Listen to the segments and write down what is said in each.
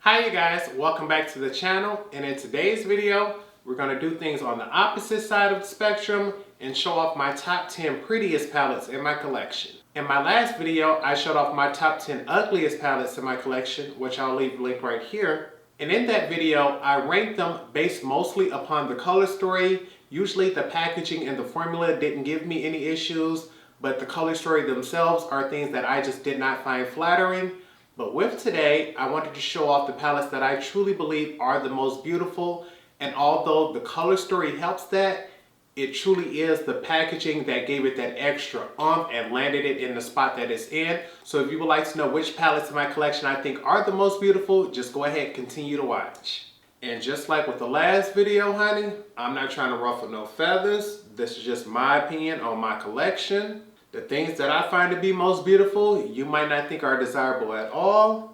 Hi you guys, welcome back to the channel, and in today's video we're going to do things on the opposite side of the spectrum and show off my top 10 prettiest palettes in my collection. In my last video I showed off my top 10 ugliest palettes in my collection, which I'll leave a link right here. And in that video I ranked them based mostly upon the color story. Usually the packaging and the formula didn't give me any issues, but the color story themselves are things that I just did not find flattering. But with today, I wanted to show off the palettes that I truly believe are the most beautiful. And although the color story helps that, it truly is the packaging that gave it that extra oomph and landed it in the spot that it's in. So if you would like to know which palettes in my collection I think are the most beautiful, just go ahead and continue to watch. And just like with the last video, honey, I'm not trying to ruffle no feathers. This is just my opinion on my collection. The things that I find to be most beautiful, you might not think are desirable at all.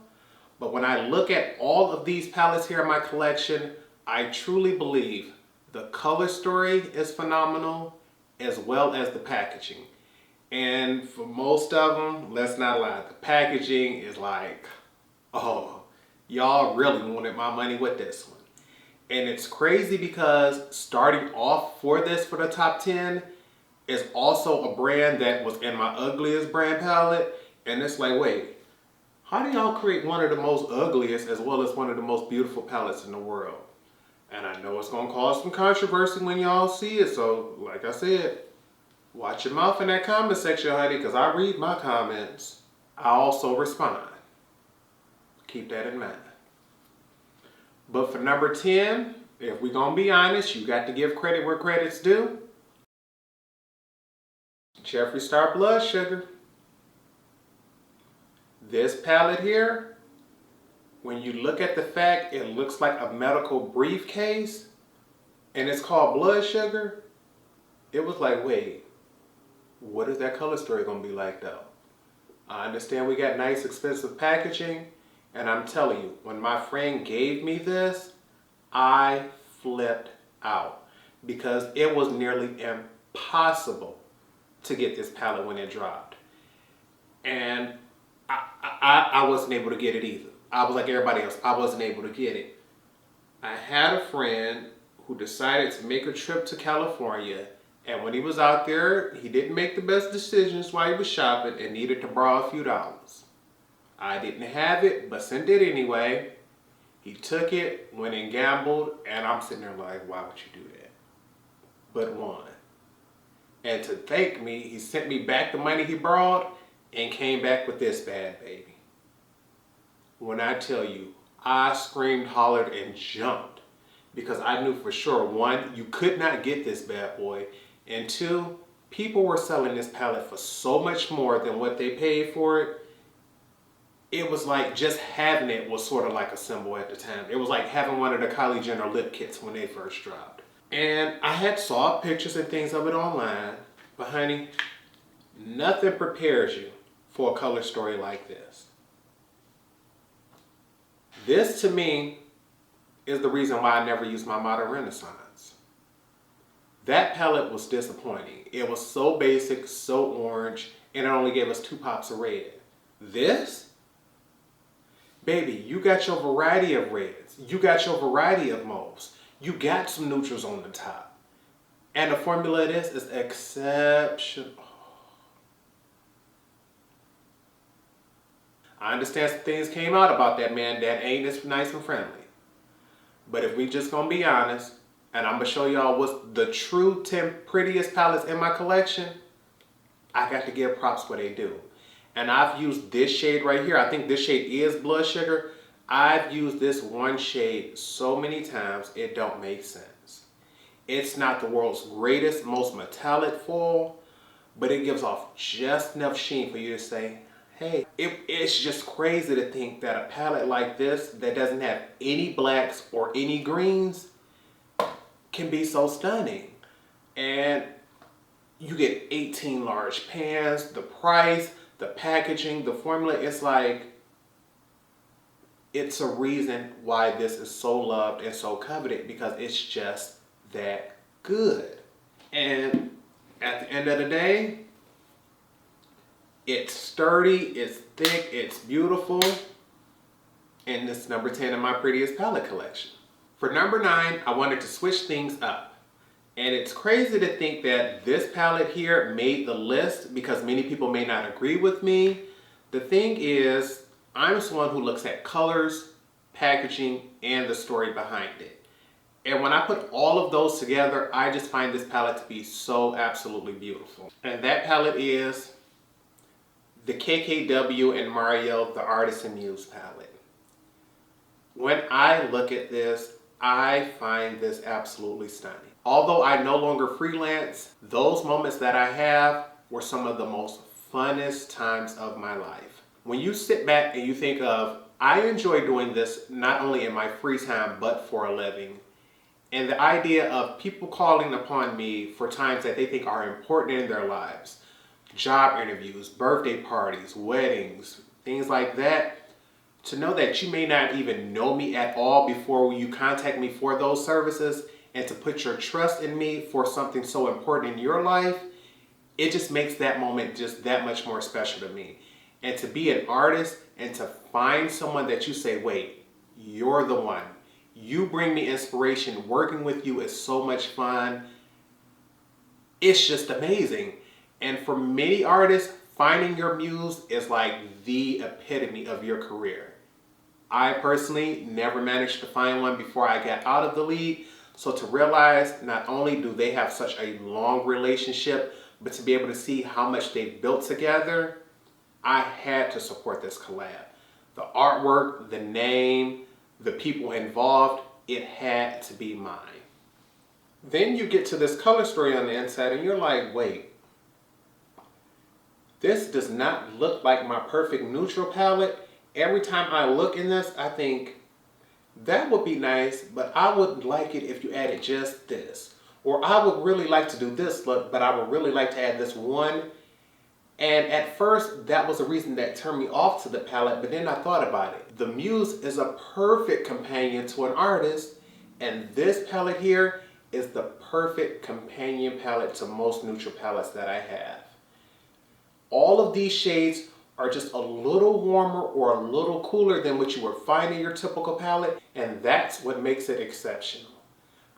But when I look at all of these palettes here in my collection, I truly believe the color story is phenomenal, as well as the packaging. And for most of them, let's not lie, the packaging is like, oh, y'all really wanted my money with this one. And it's crazy because starting off for the top 10, is also a brand that was in my ugliest brand palette. And it's like, wait, how do y'all create one of the most ugliest as well as one of the most beautiful palettes in the world? And I know it's gonna cause some controversy when y'all see it. So like I said, watch your mouth in that comment section, honey, because I read my comments. I also respond. Keep that in mind. But for number 10, if we're gonna be honest, you got to give credit where credit's due. Jeffree Star Blood Sugar. This palette here, when you look at the fact it looks like a medical briefcase and it's called Blood Sugar, it was like, wait, what is that color story gonna be like though? I understand we got nice expensive packaging, and I'm telling you, when my friend gave me this, I flipped out because it was nearly impossible to get this palette when it dropped. And I wasn't able to get it either. I was like everybody else, I wasn't able to get it. I had a friend who decided to make a trip to California, and when he was out there, he didn't make the best decisions while he was shopping and needed to borrow a few dollars. I didn't have it, but sent it anyway. He took it, went and gambled, and I'm sitting there like, why would you do that? But won. And to thank me, he sent me back the money he borrowed and came back with this bad baby. When I tell you, I screamed, hollered, and jumped because I knew for sure, one, you could not get this bad boy, and two, people were selling this palette for so much more than what they paid for it. It was like just having it was sort of like a symbol at the time. It was like having one of the Kylie Jenner lip kits when they first dropped. And I had saw pictures and things of it online, but honey, nothing prepares you for a color story like this. This to me is the reason why I never used my Modern Renaissance. That palette was disappointing. It was so basic, so orange, and it only gave us 2 pops of red. This, baby, you got your variety of reds. You got your variety of mauves. You got some neutrals on the top. And the formula of this is exceptional. I understand some things came out about that man that ain't as nice and friendly. But if we just gonna be honest, and I'm gonna show y'all what's the true 10 prettiest palettes in my collection, I got to give props where they do. And I've used this shade right here. I think this shade is Blood Sugar. I've used this one shade so many times, it don't make sense. It's not the world's greatest, most metallic foil, but it gives off just enough sheen for you to say, hey, it's just crazy to think that a palette like this that doesn't have any blacks or any greens can be so stunning. And you get 18 large pans, the price, the packaging, the formula, it's like, it's a reason why this is so loved and so coveted, because it's just that good. And at the end of the day, it's sturdy, it's thick, it's beautiful, And it's number 10 in my Prettiest palette collection. For number 9, I wanted to switch things up. And it's crazy to think that this palette here made the list because many people may not agree with me. The thing is, I'm someone who looks at colors, packaging, and the story behind it. And when I put all of those together, I just find this palette to be so absolutely beautiful. And that palette is the KKW and Mario, the Artist and Muse palette. When I look at this, I find this absolutely stunning. Although I no longer freelance, those moments that I have were some of the most funnest times of my life. When you sit back and you think of, I enjoy doing this not only in my free time, but for a living. And the idea of people calling upon me for times that they think are important in their lives, job interviews, birthday parties, weddings, things like that, to know that you may not even know me at all before you contact me for those services, and to put your trust in me for something so important in your life, it just makes that moment just that much more special to me. And to be an artist and to find someone that you say, wait, you're the one. You bring me inspiration. Working with you is so much fun. It's just amazing. And for many artists, finding your muse is like the epitome of your career. I personally never managed to find one before I got out of the league. So to realize not only do they have such a long relationship, but to be able to see how much they've built together, I had to support this collab. The artwork, the name, the people involved, it had to be mine. Then you get to this color story on the inside and you're like, wait, this does not look like my perfect neutral palette. Every time I look in this, I think, that would be nice, but I would like it if you added just this. Or I would really like to do this look, but I would really like to add this one. And at first, that was the reason that turned me off to the palette, but then I thought about it. The Muse is a perfect companion to an artist, and this palette here is the perfect companion palette to most neutral palettes that I have. All of these shades are just a little warmer or a little cooler than what you would find in your typical palette, and that's what makes it exceptional.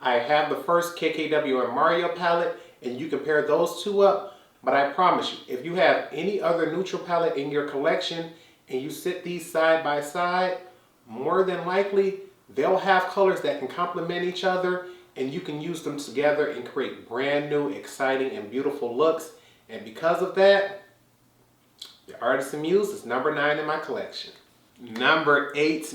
I have the first KKW and Mario palette, and you compare those two up, but I promise you, if you have any other neutral palette in your collection and you sit these side by side, more than likely, they'll have colors that can complement each other, and you can use them together and create brand new, exciting, and beautiful looks. And because of that, the Artist and Muse is number 9 in my collection. Number 8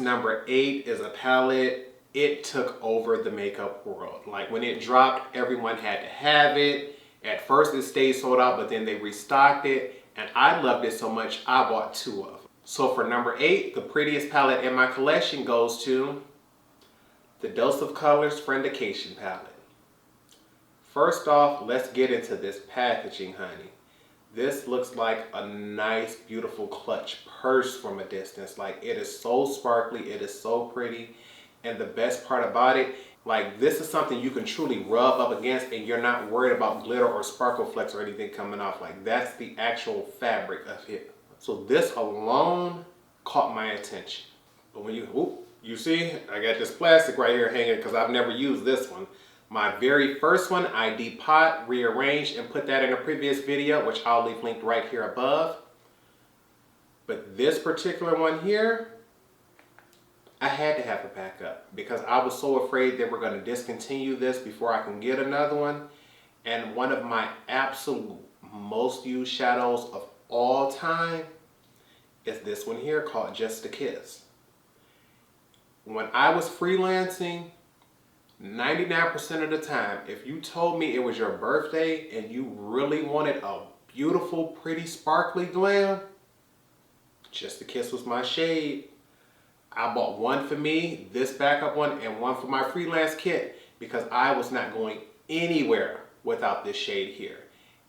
is a palette. It took over the makeup world. Like when it dropped, everyone had to have it. At first it stayed sold out, but then they restocked it. And I loved it so much, I bought 2 of them. So for number 8, the prettiest palette in my collection goes to the Dose of Colors Friendcation palette. First off, let's get into this packaging, honey. This looks like a nice, beautiful clutch purse from a distance. Like, it is so sparkly, it is so pretty. And the best part about it, like, this is something you can truly rub up against and you're not worried about glitter or sparkle flecks or anything coming off. Like, that's the actual fabric of it. So this alone caught my attention. But when you see, I got this plastic right here hanging because I've never used this one. My very first one, I depot, rearranged, and put that in a previous video, which I'll leave linked right here above. But this particular one here, I had to have a backup because I was so afraid they were going to discontinue this before I can get another one. And one of my absolute most used shadows of all time is this one here called Just a Kiss. When I was freelancing, 99% of the time, if you told me it was your birthday and you really wanted a beautiful, pretty, sparkly glam, Just a Kiss was my shade. I bought one for me, this backup one, and one for my freelance kit because I was not going anywhere without this shade here.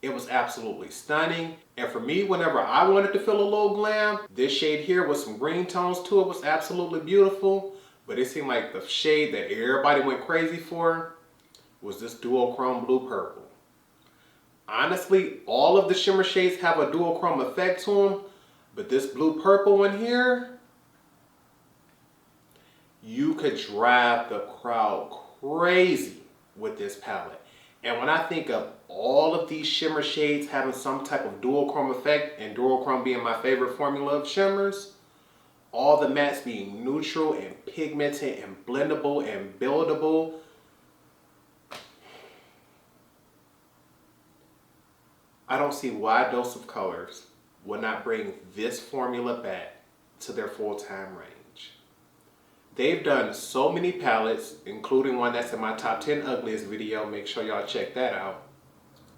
It was absolutely stunning. And for me, whenever I wanted to feel a little glam, this shade here with some green tones to it was absolutely beautiful. But it seemed like the shade that everybody went crazy for was this duochrome blue purple. Honestly, all of the shimmer shades have a duochrome effect to them, but this blue purple one here, You could drive the crowd crazy with this palette. And when I think of all of these shimmer shades having some type of duochrome effect, and duochrome being my favorite formula of shimmers, all the mattes being neutral and pigmented and blendable and buildable, I don't see why Dose of Colors would not bring this formula back to their full-time range. They've done so many palettes, including one that's in my top 10 ugliest video. Make sure y'all check that out.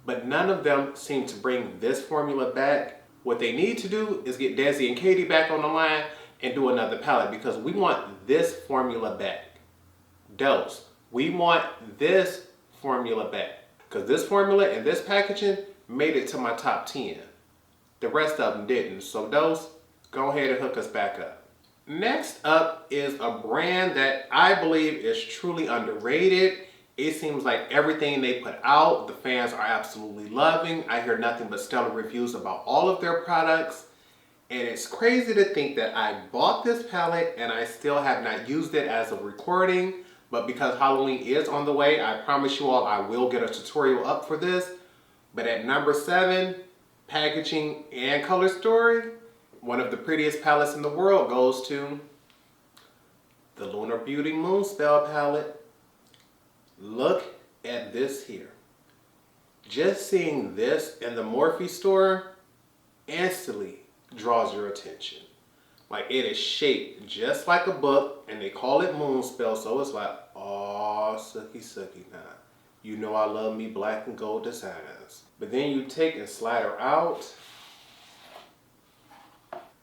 But none of them seem to bring this formula back. What they need to do is get Desi and Katie back on the line and do another palette, because we want this formula back. Dose, we want this formula back. Because this formula and this packaging made it to my top 10. The rest of them didn't. So Dose, go ahead and hook us back up. Next up is a brand that I believe is truly underrated. It seems like everything they put out, the fans are absolutely loving. I hear nothing but stellar reviews about all of their products. And it's crazy to think that I bought this palette and I still have not used it as of recording. But because Halloween is on the way, I promise you all I will get a tutorial up for this. But at number 7, packaging and color story, one of the prettiest palettes in the world goes to the Lunar Beauty Moonspell palette. Look at this here. Just seeing this in the Morphe store instantly draws your attention. Like, it is shaped just like a book, and they call it Moonspell, so it's like, oh, sucky now. You know I love me black and gold designs. But then you take and slide her out,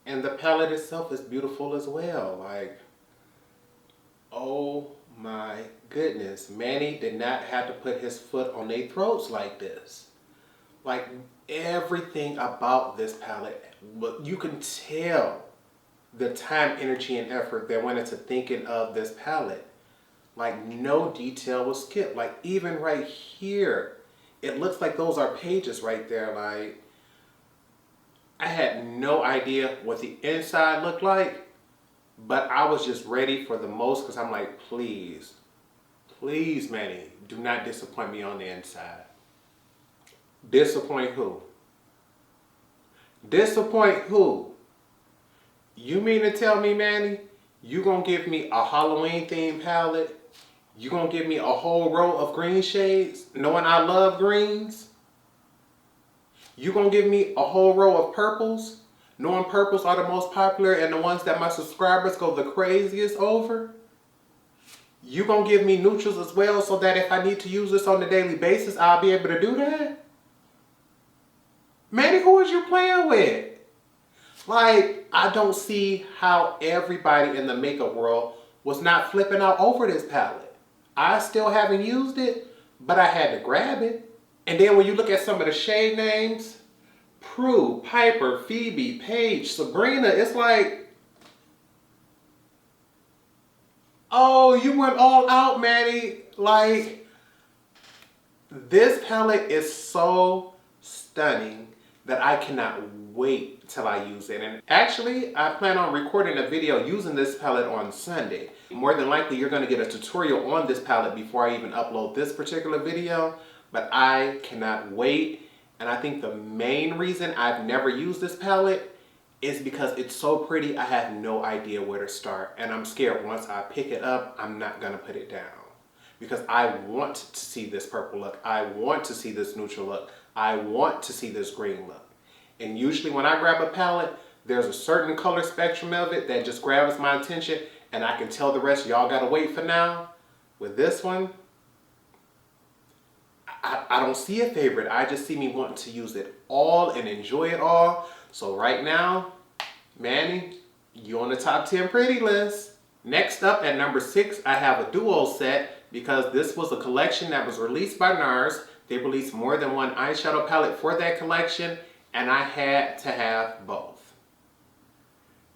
and the palette itself is beautiful as well. Like, oh my goodness. Manny did not have to put his foot on their throats like this. Like, everything about this palette, but you can tell the time, energy, and effort that went into thinking of this palette. Like, no detail was skipped. Like, even right here, it looks like those are pages right there. Like, I had no idea what the inside looked like, but I was just ready for the most, because I'm like, please, please, Manny, do not disappoint me on the inside. Disappoint who? Disappoint who? You mean to tell me, Manny, you gonna give me a Halloween themed palette? You gonna give me a whole row of green shades, knowing I love greens? You gonna give me a whole row of purples, knowing purples are the most popular and the ones that my subscribers go the craziest over? You gonna give me neutrals as well, so that if I need to use this on a daily basis, I'll be able to do that? Manny, who is you playing with? Like, I don't see how everybody in the makeup world was not flipping out over this palette. I still haven't used it, but I had to grab it. And then when you look at some of the shade names, Prue, Piper, Phoebe, Paige, Sabrina, it's like, oh, you went all out, Manny. Like, this palette is so stunning that I cannot wait till I use it. And actually, I plan on recording a video using this palette on Sunday. More than likely, you're gonna get a tutorial on this palette before I even upload this particular video, but I cannot wait. And I think the main reason I've never used this palette is because it's so pretty, I have no idea where to start. And I'm scared once I pick it up, I'm not gonna put it down. Because I want to see this purple look, I want to see this neutral look, I want to see this green look. And usually when I grab a palette, there's a certain color spectrum of it that just grabs my attention, and I can tell the rest, y'all gotta wait for now. With this one, I don't see a favorite. I just see me wanting to use it all and enjoy it all. So right now, Manny, you on the top 10 pretty list. Next up at number 6, I have a duo set, because this was a collection that was released by NARS. They released more than one eyeshadow palette for that collection, and I had to have both.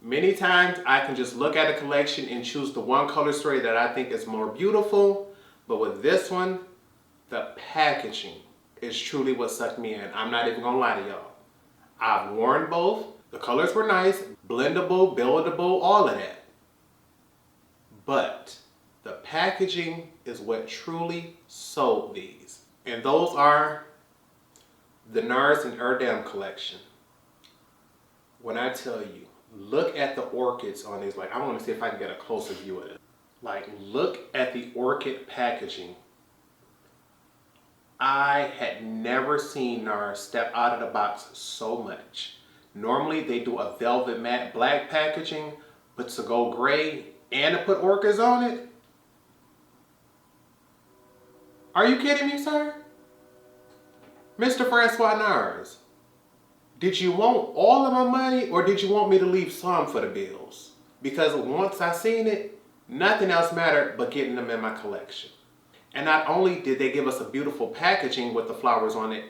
Many times I can just look at a collection and choose the one color story that I think is more beautiful, but with this one, the packaging is truly what sucked me in. I'm not even gonna lie to y'all. I've worn both. The colors were nice, blendable, buildable, all of that. but the packaging is what truly sold these. And those are the NARS and Erdem collection. When I tell you, look at the orchids on these. Like, I want to see if I can get a closer view of it. Like, look at the orchid packaging. I had never seen NARS step out of the box so much. Normally they do a velvet matte black packaging, but to go gray and to put orchids on it? Are you kidding me, sir? Mr. Francois NARS, did you want all of my money or did you want me to leave some for the bills? Because once I seen it, nothing else mattered but getting them in my collection. And not only did they give us a beautiful packaging with the flowers on it,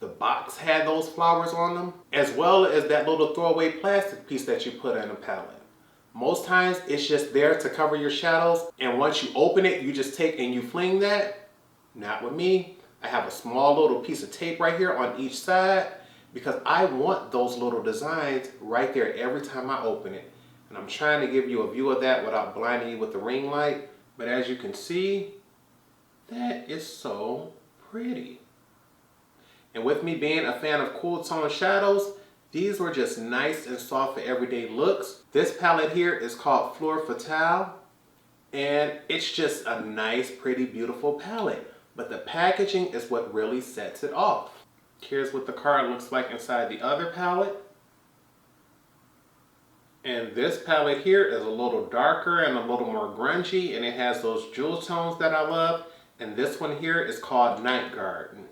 the box had those flowers on them, as well as that little throwaway plastic piece that you put in a palette. Most times it's just there to cover your shadows, and once you open it, you just take and you fling that. Not with me. I have a small little piece of tape right here on each side because I want those little designs right there every time I open it. And I'm trying to give you a view of that without blinding you with the ring light. But as you can see, that is so pretty. And with me being a fan of cool tone shadows, these were just nice and soft for everyday looks. This palette here is called Fleur Fatale, and it's just a nice, pretty, beautiful palette. But the packaging is what really sets it off. Here's what the card looks like inside the other palette. And this palette here is a little darker and a little more grungy, and it has those jewel tones that I love. And this one here is called Night Garden.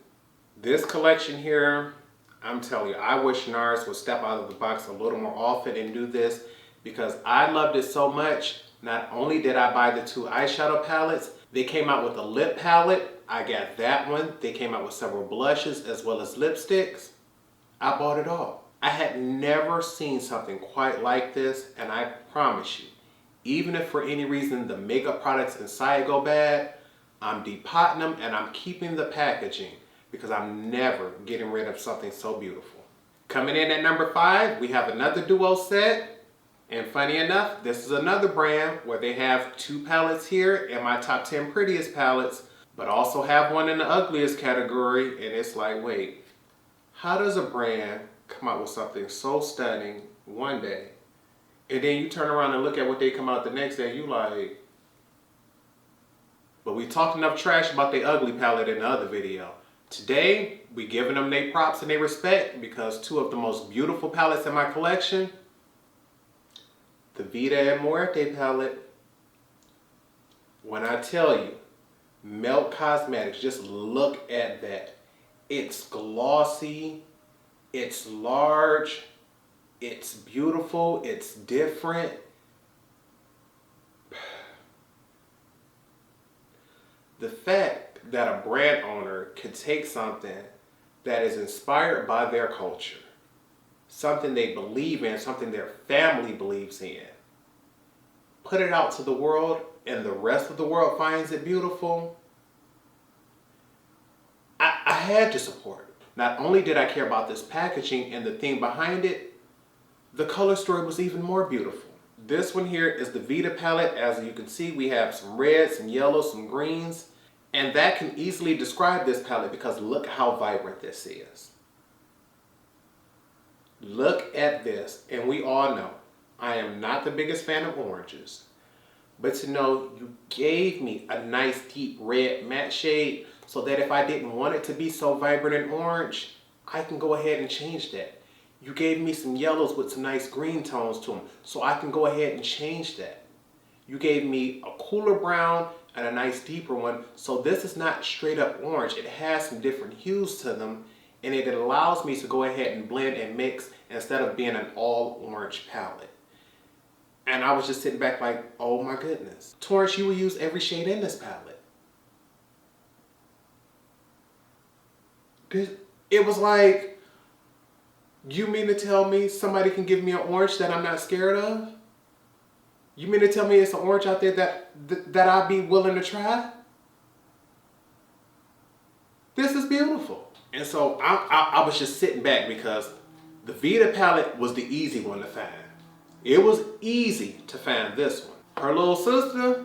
This collection here, I'm telling you, I wish NARS would step out of the box a little more often and do this because I loved it so much. Not only did I buy the 2 eyeshadow palettes, they came out with a lip palette. I got that one. They came out with several blushes as well as lipsticks. I bought it all. I had never seen something quite like this, and I promise you, even if for any reason the makeup products inside go bad, I'm depotting them and I'm keeping the packaging because I'm never getting rid of something so beautiful. Coming in at number 5, we have another duo set. And funny enough, this is another brand where they have 2 palettes here in my top 10 prettiest palettes, but also have one in the ugliest category. And it's like, wait, how does a brand come out with something so stunning one day, and then you turn around and look at what they come out the next day, you like, but we talked enough trash about the ugly palette in the other video. Today, we giving them their props and their respect because 2 of the most beautiful palettes in my collection, the Vida and Muerte palette. When I tell you, Melt Cosmetics, just look at that. It's glossy, it's large, it's beautiful, it's different. The fact that a brand owner can take something that is inspired by their culture, something they believe in, something their family believes in, put it out to the world and the rest of the world finds it beautiful, I had to support it. Not only did I care about this packaging and the theme behind it, the color story was even more beautiful. This one here is the Vida palette. As you can see, we have some reds, some yellows, some greens, and that can easily describe this palette because look how vibrant this is. Look at this, and we all know I am not the biggest fan of oranges, but to know you gave me a nice deep red matte shade so that if I didn't want it to be so vibrant and orange, I can go ahead and change that. You gave me some yellows with some nice green tones to them, so I can go ahead and change that. You gave me a cooler brown and a nice deeper one, so this is not straight up orange. It has some different hues to them, and it allows me to go ahead and blend and mix instead of being an all orange palette. And I was just sitting back like, oh my goodness. Torrence, you will use every shade in this palette. It was like, you mean to tell me somebody can give me an orange that I'm not scared of? You mean to tell me it's an orange out there that I'd be willing to try? This is beautiful. And so I was just sitting back because the Vida palette was the easy one to find. It was easy to find this one. Her little sister,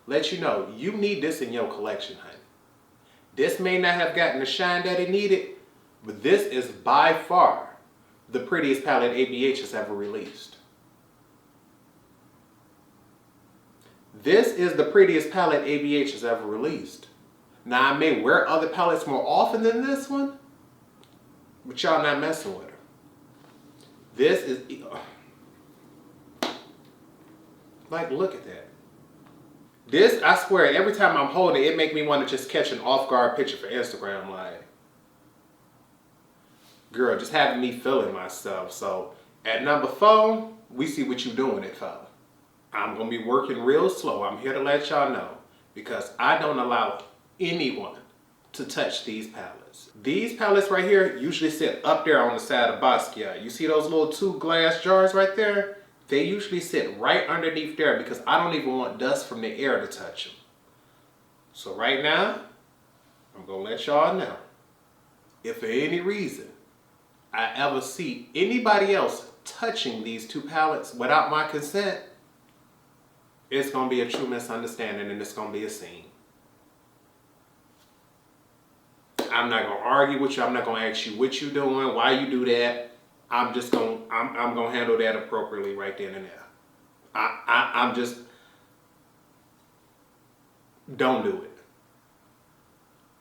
let you know you need this in your collection, honey. This may not have gotten the shine that it needed, but this is by far the prettiest palette ABH has ever released. This is the prettiest palette ABH has ever released. Now, I may wear other palettes more often than this one, but y'all not messing with her. This is, like, look at that. This, I swear, every time I'm holding it, it makes me want to just catch an off-guard picture for Instagram, like, girl, just having me feeling myself. So, at number 4, we see what you doing it, fella. I'm going to be working real slow. I'm here to let y'all know, because I don't allow anyone to touch these palettes. These palettes right here usually sit up there on the side of Basquiat. You see those little 2 glass jars right there? They usually sit right underneath there because I don't even want dust from the air to touch them. So right now, I'm going to let y'all know, if for any reason I ever see anybody else touching these 2 palettes without my consent, it's going to be a true misunderstanding and it's going to be a scene. I'm not going to argue with you. I'm not going to ask you what you doing, why you do that. I'm just going to, I'm going to handle that appropriately right then and there. I'm just, don't do it.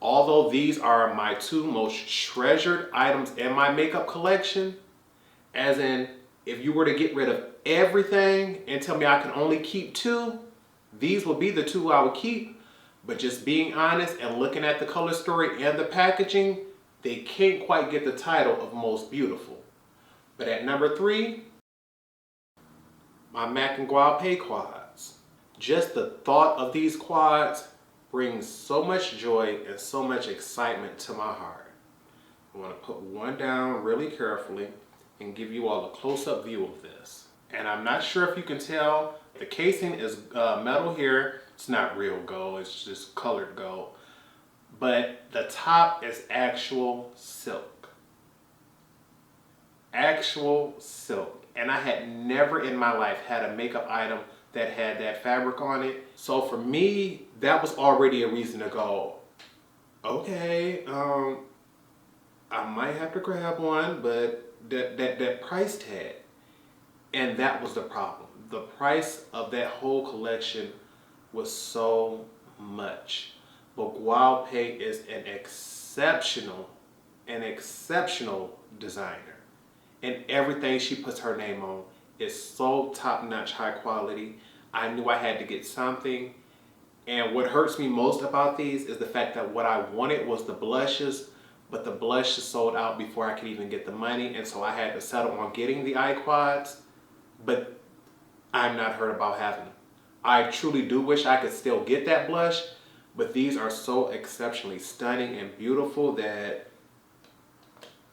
Although these are my 2 most treasured items in my makeup collection, as in, if you were to get rid of everything and tell me I can only keep 2, these will be the 2 I would keep. But just being honest and looking at the color story and the packaging, they can't quite get the title of most beautiful. But at number 3, my MAC and Guave quads. Just the thought of these quads brings so much joy and so much excitement to my heart. I want to put one down really carefully and give you all a close-up view of this. And I'm not sure if you can tell, the casing is metal here. It's not real gold, it's just colored gold. But the top is actual silk. Actual silk. And I had never in my life had a makeup item that had that fabric on it. So for me, that was already a reason to go, okay, I might have to grab one, but that price tag. And that was the problem. The price of that whole collection was so much. But Guave is an exceptional designer. And everything she puts her name on is so top-notch high quality. I knew I had to get something. And what hurts me most about these is the fact that what I wanted was the blushes, but the blushes sold out before I could even get the money. And so I had to settle on getting the eye quads, but I'm not hurt about having them. I truly do wish I could still get that blush, but these are so exceptionally stunning and beautiful that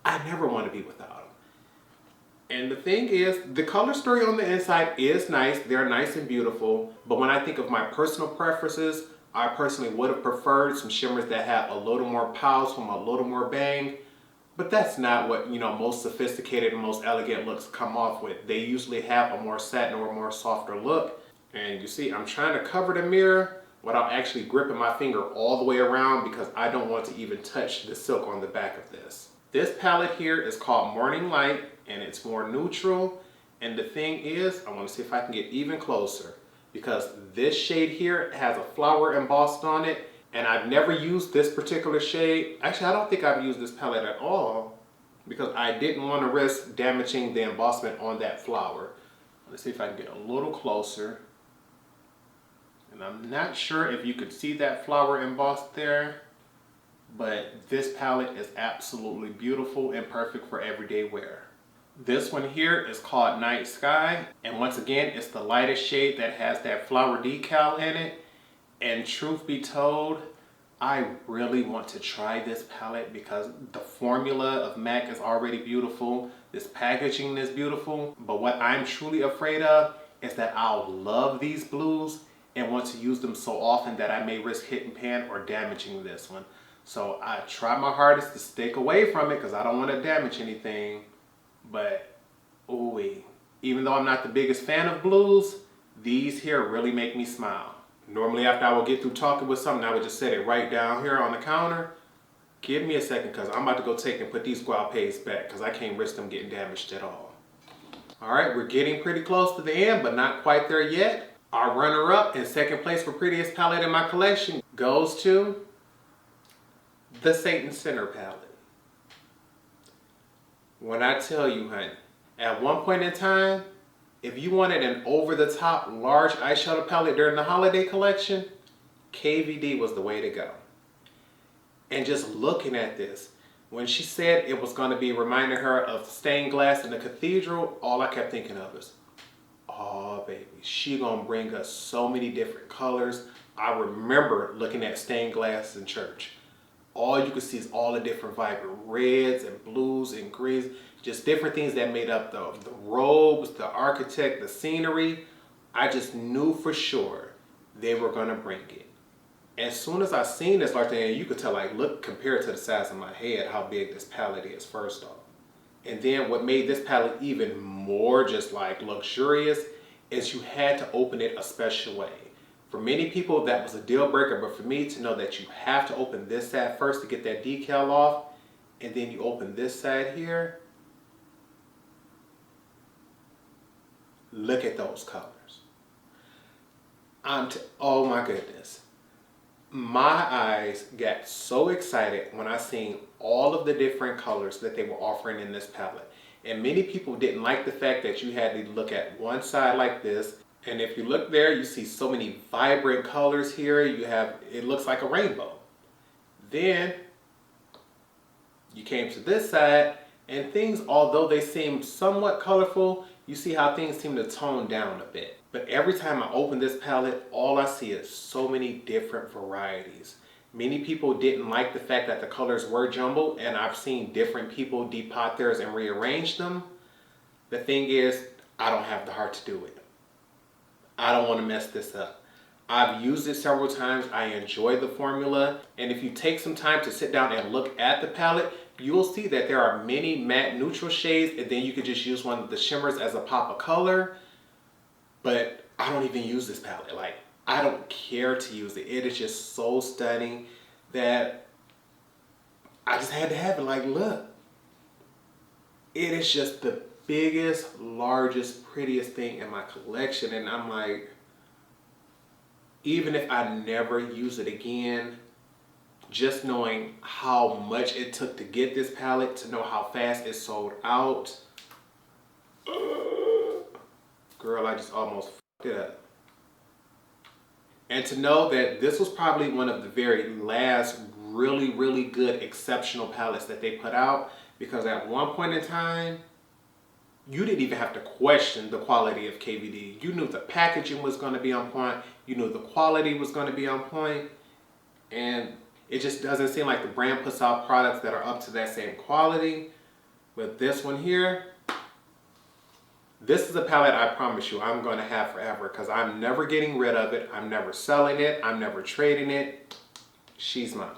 I never want to be without them. And the thing is, the color story on the inside is nice. They're nice and beautiful. But when I think of my personal preferences, I personally would have preferred some shimmers that have a little more pow, some a little more bang. But that's not what, you know, most sophisticated and most elegant looks come off with. They usually have a more satin or a more softer look. And you see, I'm trying to cover the mirror without actually gripping my finger all the way around because I don't want to even touch the silk on the back of this. This palette here is called Morning Light, and it's more neutral. And the thing is, I want to see if I can get even closer, because this shade here has a flower embossed on it, and I've never used this particular shade. Actually, I don't think I've used this palette at all because I didn't want to risk damaging the embossment on that flower. Let's see if I can get a little closer. And I'm not sure if you could see that flower embossed there, but this palette is absolutely beautiful and perfect for everyday wear. This one here is called Night Sky, and once again, it's the lightest shade that has that flower decal in it. And truth be told, I really want to try this palette because the formula of MAC is already beautiful. This packaging is beautiful, but what I'm truly afraid of is that I'll love these blues and want to use them so often that I may risk hitting pan or damaging this one. So I try my hardest to stick away from it because I don't want to damage anything. But, ooh, even though I'm not the biggest fan of blues, these here really make me smile. Normally after I would get through talking with something, I would just set it right down here on the counter. Give me a second because I'm about to go take and put these guapes back because I can't risk them getting damaged at all. All right, we're getting pretty close to the end, but not quite there yet. Our runner-up in second place for prettiest palette in my collection goes to the Satan Center palette. When I tell you, honey, at one point in time, if you wanted an over-the-top large eyeshadow palette during the holiday collection, KVD was the way to go. And just looking at this, when she said it was going to be reminding her of stained glass in the cathedral, all I kept thinking of is, oh baby, she gonna bring us so many different colors. I remember looking at stained glass in church. All you can see is all the different vibrant reds and blues and greens, just different things that made up the robes, the architect, the scenery. I just knew for sure they were gonna bring it. As soon as I seen this like that, you could tell, like, look, compared to the size of my head, how big this palette is first off. And then what made this palette even more just like luxurious is you had to open it a special way. For many people that was a deal breaker, but for me to know that you have to open this side first to get that decal off, and then you open this side here. Look at those colors. Oh my goodness. My eyes got so excited when I seen all of the different colors that they were offering in this palette. And many people didn't like the fact that you had to look at one side like this. And if you look there, you see so many vibrant colors here. It looks like a rainbow. Then you came to this side and things, although they seem somewhat colorful, you see how things seem to tone down a bit. But every time I open this palette, all I see is so many different varieties. Many people didn't like the fact that the colors were jumbled, and I've seen different people depot theirs and rearrange them. The thing is, I don't have the heart to do it. I don't want to mess this up. I've used it several times. I enjoy the formula. And if you take some time to sit down and look at the palette, you'll see that there are many matte neutral shades, and then you could just use one of the shimmers as a pop of color. But I don't even use this palette. Like, I don't care to use it. It is just so stunning that I just had to have it. Like, look. It is just the biggest, largest, prettiest thing in my collection. And I'm like, even if I never use it again, just knowing how much it took to get this palette, to know how fast it sold out. Girl, I just almost f***ed it up. And to know that this was probably one of the very last really, really good exceptional palettes that they put out, because at one point in time, you didn't even have to question the quality of KVD. You knew the packaging was going to be on point. You knew the quality was going to be on point. And it just doesn't seem like the brand puts out products that are up to that same quality. But this one here, this is a palette I promise you I'm going to have forever, because I'm never getting rid of it. I'm never selling it. I'm never trading it. She's mine.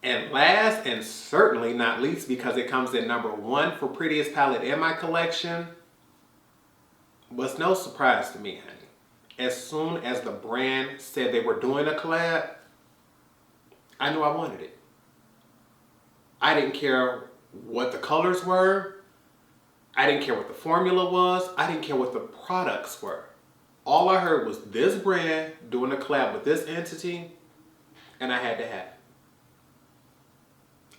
And last and certainly not least, because it comes in #1 for prettiest palette in my collection, was no surprise to me, honey. As soon as the brand said they were doing a collab, I knew I wanted it. I didn't care what the colors were. I didn't care what the formula was. I didn't care what the products were. All I heard was this brand doing a collab with this entity, and I had to have it.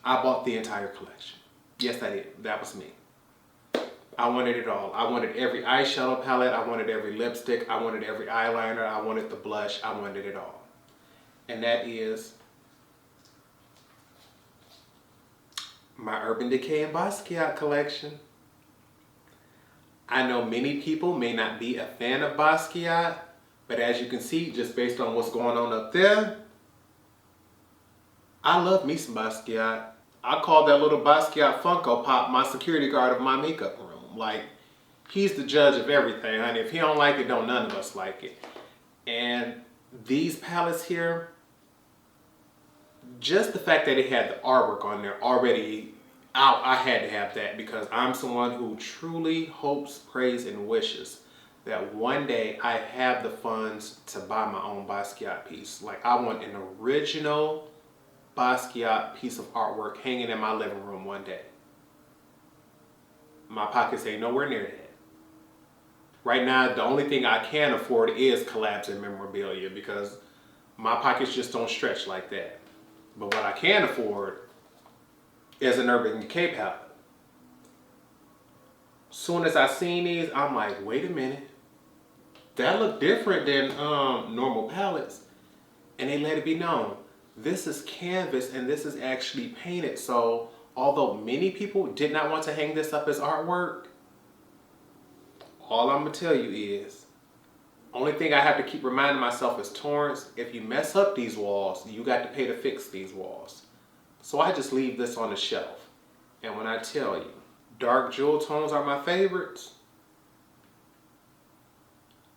I bought the entire collection. Yes, I did. That was me. I wanted it all. I wanted every eyeshadow palette. I wanted every lipstick. I wanted every eyeliner. I wanted the blush. I wanted it all. And that is my Urban Decay and Basquiat collection. I know many people may not be a fan of Basquiat, but as you can see, just based on what's going on up there, I love me some Basquiat. I call that little Basquiat Funko Pop my security guard of my makeup room. Like, he's the judge of everything, honey. If he don't like it, don't none of us like it. And these palettes here, just the fact that it had the artwork on there already out, I had to have that, because I'm someone who truly hopes, prays, and wishes that one day I have the funds to buy my own Basquiat piece. Like, I want an original Basquiat piece of artwork hanging in my living room one day. My pockets ain't nowhere near that. Right now, the only thing I can afford is collabs and memorabilia because my pockets just don't stretch like that. But what I can afford is an Urban Decay palette. Soon as I seen these, I'm like, wait a minute. That look different than normal palettes. And they let it be known. This is canvas and this is actually painted. So although many people did not want to hang this up as artwork, all I'm gonna tell you is, only thing I have to keep reminding myself is, Torrence, if you mess up these walls, you got to pay to fix these walls. So I just leave this on the shelf. And when I tell you, dark jewel tones are my favorites.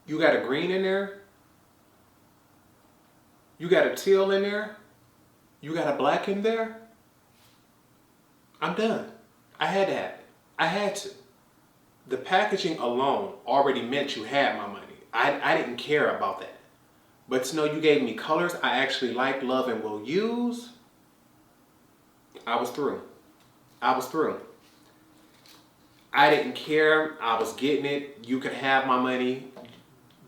You got a green in there. You got a teal in there. You got a black in there. I'm done. I had to have it. I had to. The packaging alone already meant you had my money. I didn't care about that. But to know you gave me colors I actually like, love, and will use, I was through. I was through. I didn't care. I was getting it. You could have my money.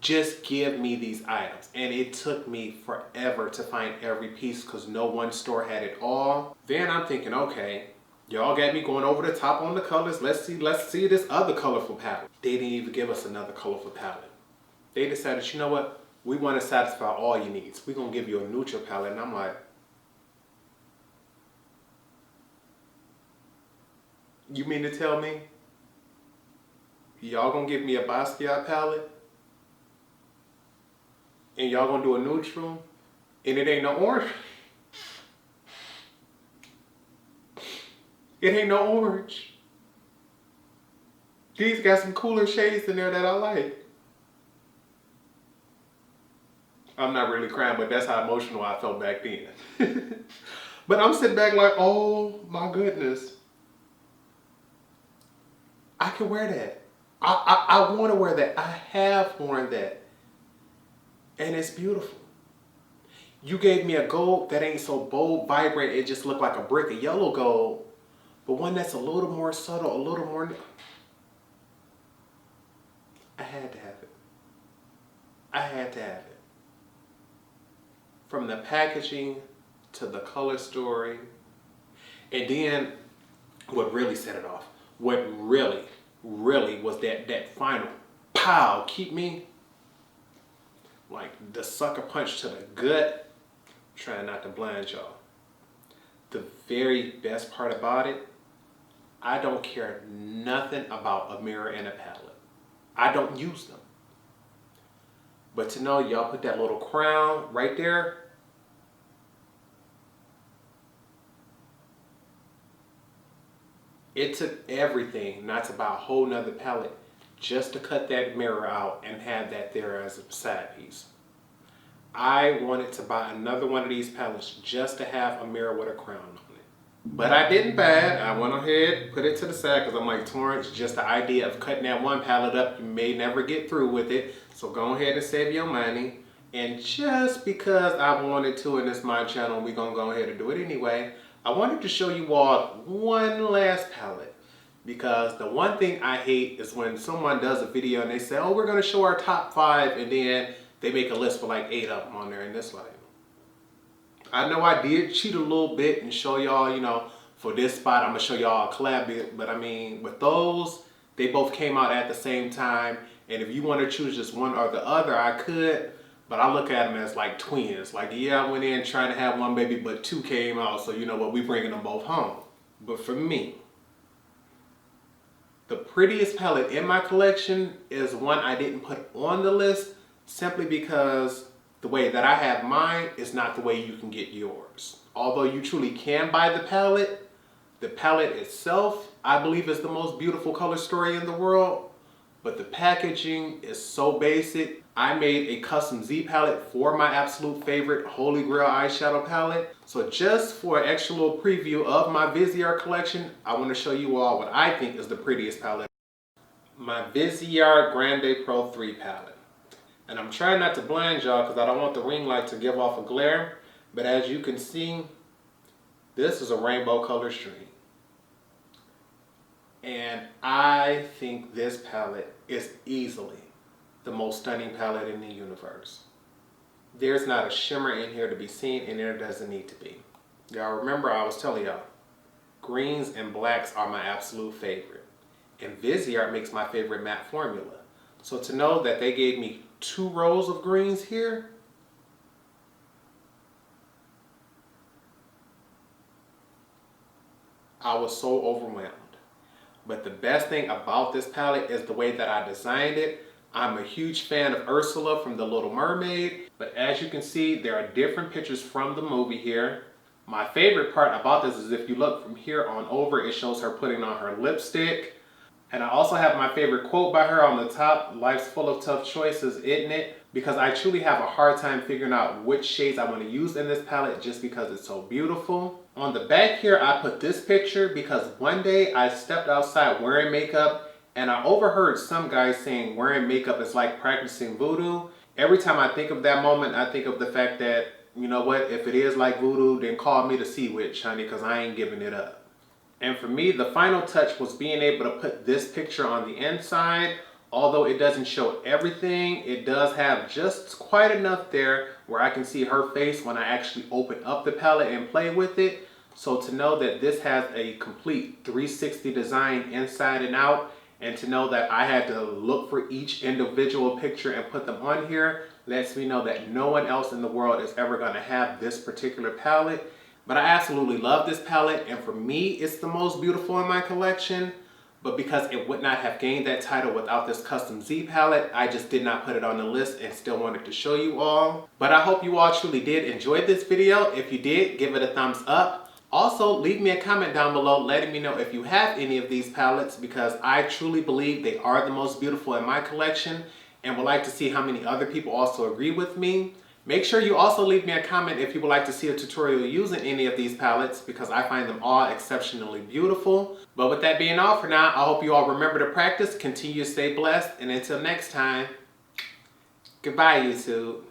Just give me these items. And it took me forever to find every piece because no one store had it all. Then I'm thinking, okay, y'all got me going over the top on the colors. Let's see this other colorful palette. They didn't even give us another colorful palette. They decided, you know what? We want to satisfy all your needs. We're going to give you a neutral palette. And I'm like, you mean to tell me y'all going to give me a Basquiat palette? And y'all going to do a neutral? And it ain't no orange? It ain't no orange. These got some cooler shades in there that I like. I'm not really crying, but that's how emotional I felt back then. But I'm sitting back like, oh my goodness. I can wear that. I want to wear that. I have worn that. And it's beautiful. You gave me a gold that ain't so bold, vibrant. It just looked like a brick of yellow gold. But one that's a little more subtle, a little more... I had to have it. I had to have it. From the packaging to the color story. And then what really set it off, what really was that final pow, keep me like the sucker punch to the gut. Trying not to blind y'all. The very best part about it, I don't care nothing about a mirror and a palette. I don't use them. But to know y'all put that little crown right there, it took everything not to buy a whole nother palette just to cut that mirror out and have that there as a side piece. I wanted to buy another one of these palettes just to have a mirror with a crown on it. But I didn't buy it. I went ahead, put it to the side because I'm like, Torrence, just the idea of cutting that one palette up, you may never get through with it. So go ahead and save your money. And just because I wanted to, and it's my channel, we're going to go ahead and do it anyway. I wanted to show you all one last palette. Because the one thing I hate is when someone does a video and they say, oh, we're going to show our top 5, and then they make a list for like 8 of them on there, and it's like, I know I did cheat a little bit and show y'all, you know, for this spot, I'm going to show y'all a collab, but I mean, with those, they both came out at the same time, and if you want to choose just one or the other, I could, but I look at them as like twins. Like, yeah, I went in trying to have one baby, but 2 came out, so you know what, we bringing them both home. But for me, the prettiest palette in my collection is one I didn't put on the list simply because the way that I have mine is not the way you can get yours. Although you truly can buy the palette itself, I believe, is the most beautiful color story in the world. But the packaging is so basic. I made a custom Z palette for my absolute favorite Holy Grail eyeshadow palette. So just for an extra little preview of my Vizier collection, I want to show you all what I think is the prettiest palette. my Viseart Grande Pro 3 palette. And I'm trying not to blind y'all because I don't want the ring light to give off a glare. But as you can see, this is a rainbow color stream. And I think this palette is easily the most stunning palette in the universe. There's not a shimmer in here to be seen, and there doesn't need to be. Y'all remember I was telling y'all, greens and blacks are my absolute favorite. And Viseart makes my favorite matte formula. So to know that they gave me 2 rows of greens here, I was so overwhelmed. But the best thing about this palette is the way that I designed it. I'm a huge fan of Ursula from The Little Mermaid, but as you can see, there are different pictures from the movie here. My favorite part about this is if you look from here on over, it shows her putting on her lipstick. And I also have my favorite quote by her on the top, "Life's full of tough choices, isn't it?" Because I truly have a hard time figuring out which shades I want to use in this palette just because it's so beautiful. On the back here, I put this picture because one day I stepped outside wearing makeup and I overheard some guys saying wearing makeup is like practicing voodoo. Every time I think of that moment, I think of the fact that, you know what, if it is like voodoo, then call me the sea witch, honey, because I ain't giving it up. And for me, the final touch was being able to put this picture on the inside. Although it doesn't show everything, it does have just quite enough there where I can see her face when I actually open up the palette and play with it. So to know that this has a complete 360 design inside and out, and to know that I had to look for each individual picture and put them on here, lets me know that no one else in the world is ever going to have this particular palette. But I absolutely love this palette, and for me, it's the most beautiful in my collection. But because it would not have gained that title without this custom Z palette, I just did not put it on the list and still wanted to show you all. But I hope you all truly did enjoy this video. If you did, give it a thumbs up. Also, leave me a comment down below letting me know if you have any of these palettes, because I truly believe they are the most beautiful in my collection and would like to see how many other people also agree with me. Make sure you also leave me a comment if you would like to see a tutorial using any of these palettes, because I find them all exceptionally beautiful. But with that being all for now, I hope you all remember to practice, continue to stay blessed, and until next time, goodbye YouTube.